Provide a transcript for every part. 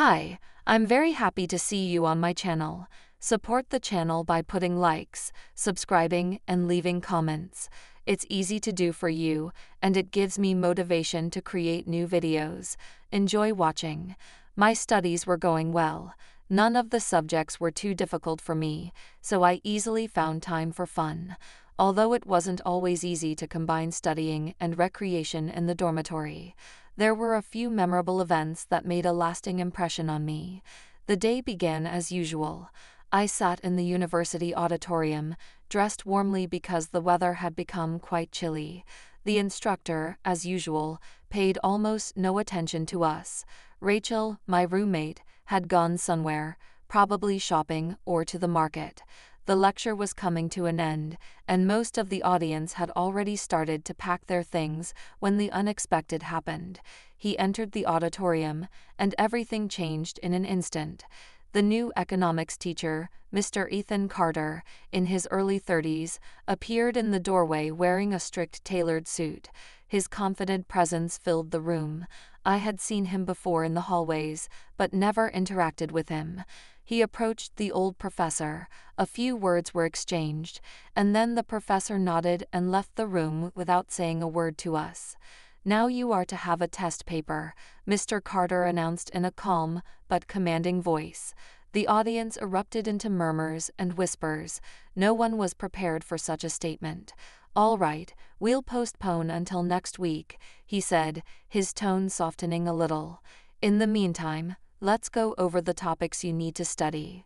Hi, I'm very happy to see you on my channel. Support the channel by putting likes, subscribing, and leaving comments. It's easy to do for you, and it gives me motivation to create new videos. Enjoy watching. My studies were going well. None of the subjects were too difficult for me, so I easily found time for fun. Although it wasn't always easy to combine studying and recreation in the dormitory, there were a few memorable events that made a lasting impression on me. The day began as usual. I sat in the university auditorium, dressed warmly because the weather had become quite chilly. The instructor, as usual, paid almost no attention to us. Rachel, my roommate, had gone somewhere, probably shopping or to the market. The lecture was coming to an end, and most of the audience had already started to pack their things when the unexpected happened. He entered the auditorium, and everything changed in an instant. The new economics teacher, Mr. Ethan Carter, in his early 30s, appeared in the doorway wearing a strict tailored suit. His confident presence filled the room. I had seen him before in the hallways, but never interacted with him. He approached the old professor, a few words were exchanged, and then the professor nodded and left the room without saying a word to us. "Now you are to have a test paper," Mr. Carter announced in a calm but commanding voice. The audience erupted into murmurs and whispers. No one was prepared for such a statement. "All right, we'll postpone until next week," he said, his tone softening a little. "In the meantime, let's go over the topics you need to study."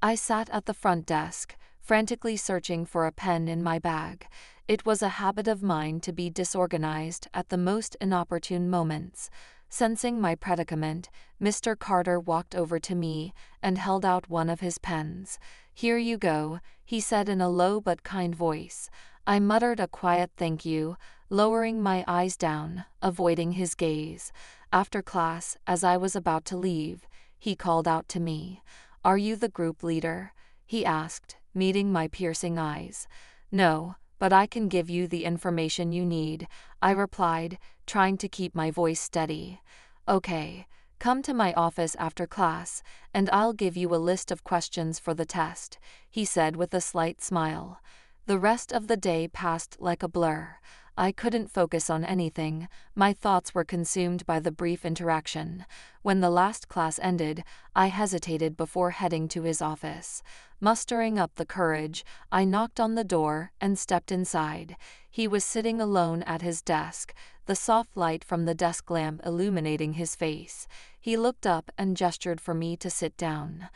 I sat at the front desk, frantically searching for a pen in my bag. It was a habit of mine to be disorganized at the most inopportune moments. Sensing my predicament, Mr. Carter walked over to me and held out one of his pens. "Here you go," he said in a low but kind voice. I muttered a quiet thank you, lowering my eyes down, avoiding his gaze. After class, as I was about to leave, he called out to me. "Are you the group leader?" he asked, meeting my piercing eyes. "No, but I can give you the information you need," I replied, trying to keep my voice steady. "Okay, come to my office after class, and I'll give you a list of questions for the test," he said with a slight smile. The rest of the day passed like a blur. I couldn't focus on anything, my thoughts were consumed by the brief interaction. When the last class ended, I hesitated before heading to his office. Mustering up the courage, I knocked on the door and stepped inside. He was sitting alone at his desk, the soft light from the desk lamp illuminating his face. He looked up and gestured for me to sit down.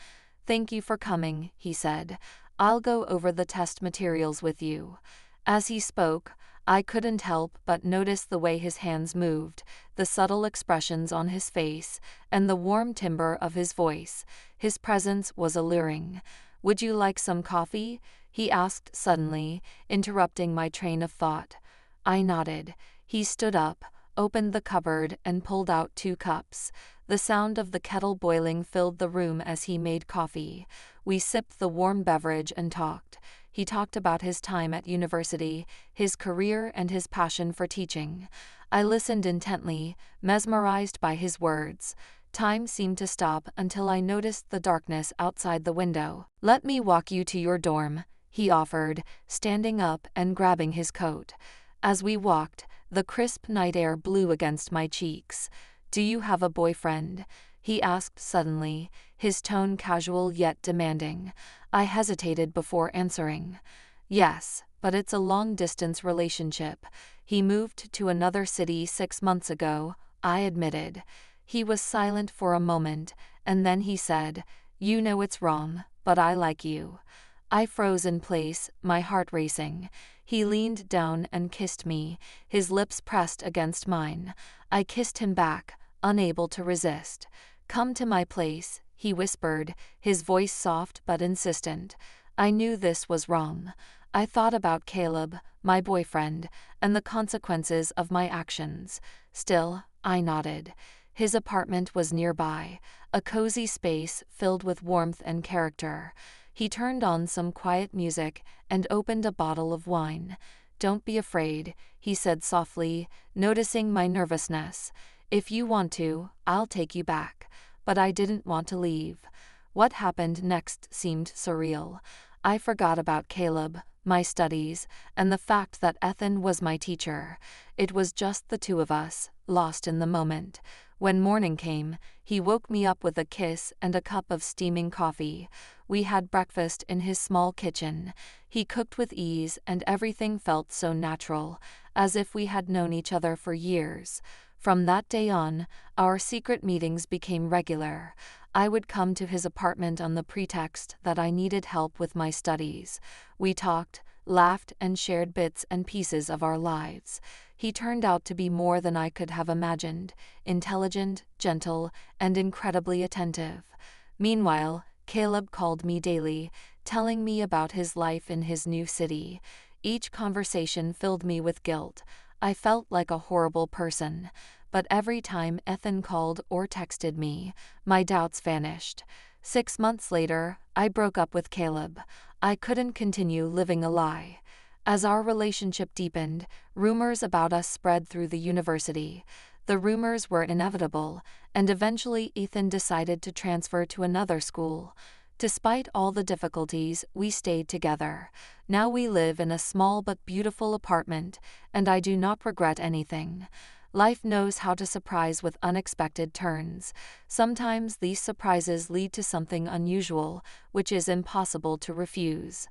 "Thank you for coming," he said. "I'll go over the test materials with you." As he spoke, I couldn't help but notice the way his hands moved, the subtle expressions on his face, and the warm timbre of his voice. His presence was alluring. "Would you like some coffee?" he asked suddenly, interrupting my train of thought. I nodded. He stood up, opened the cupboard, and pulled out 2 cups. The sound of the kettle boiling filled the room as he made coffee. We sipped the warm beverage and talked. He talked about his time at university, his career, and his passion for teaching. I listened intently, mesmerized by his words. Time seemed to stop until I noticed the darkness outside the window. "Let me walk you to your dorm," he offered, standing up and grabbing his coat. As we walked, the crisp night air blew against my cheeks. "Do you have a boyfriend?" he asked suddenly, his tone casual yet demanding. I hesitated before answering. "Yes, but it's a long-distance relationship. He moved to another city 6 months ago," I admitted. He was silent for a moment, and then he said, "You know it's wrong, but I like you." I froze in place, my heart racing. He leaned down and kissed me, his lips pressed against mine. I kissed him back, unable to resist. "Come to my place," he whispered, his voice soft but insistent. I knew this was wrong. I thought about Caleb, my boyfriend, and the consequences of my actions. Still, I nodded. His apartment was nearby, a cozy space filled with warmth and character. He turned on some quiet music and opened a bottle of wine. "Don't be afraid," he said softly, noticing my nervousness. "If you want to, I'll take you back." but I didn't want to leave. What happened next seemed surreal. I forgot about Caleb, my studies, and the fact that Ethan was my teacher. It was just the two of us, lost in the moment. When morning came, he woke me up with a kiss and a cup of steaming coffee. We had breakfast in his small kitchen. He cooked with ease, and everything felt so natural, as if we had known each other for years. From that day on, our secret meetings became regular. I would come to his apartment on the pretext that I needed help with my studies. We talked, laughed, and shared bits and pieces of our lives. He turned out to be more than I could have imagined: intelligent, gentle, and incredibly attentive. Meanwhile, Caleb called me daily, telling me about his life in his new city. Each conversation filled me with guilt. I felt like a horrible person. But every time Ethan called or texted me, my doubts vanished. 6 months later, I broke up with Caleb. I couldn't continue living a lie. As our relationship deepened, rumors about us spread through the university. The rumors were inevitable, and eventually Ethan decided to transfer to another school. Despite all the difficulties, we stayed together. Now we live in a small but beautiful apartment, and I do not regret anything. Life knows how to surprise with unexpected turns. Sometimes these surprises lead to something unusual, which is impossible to refuse.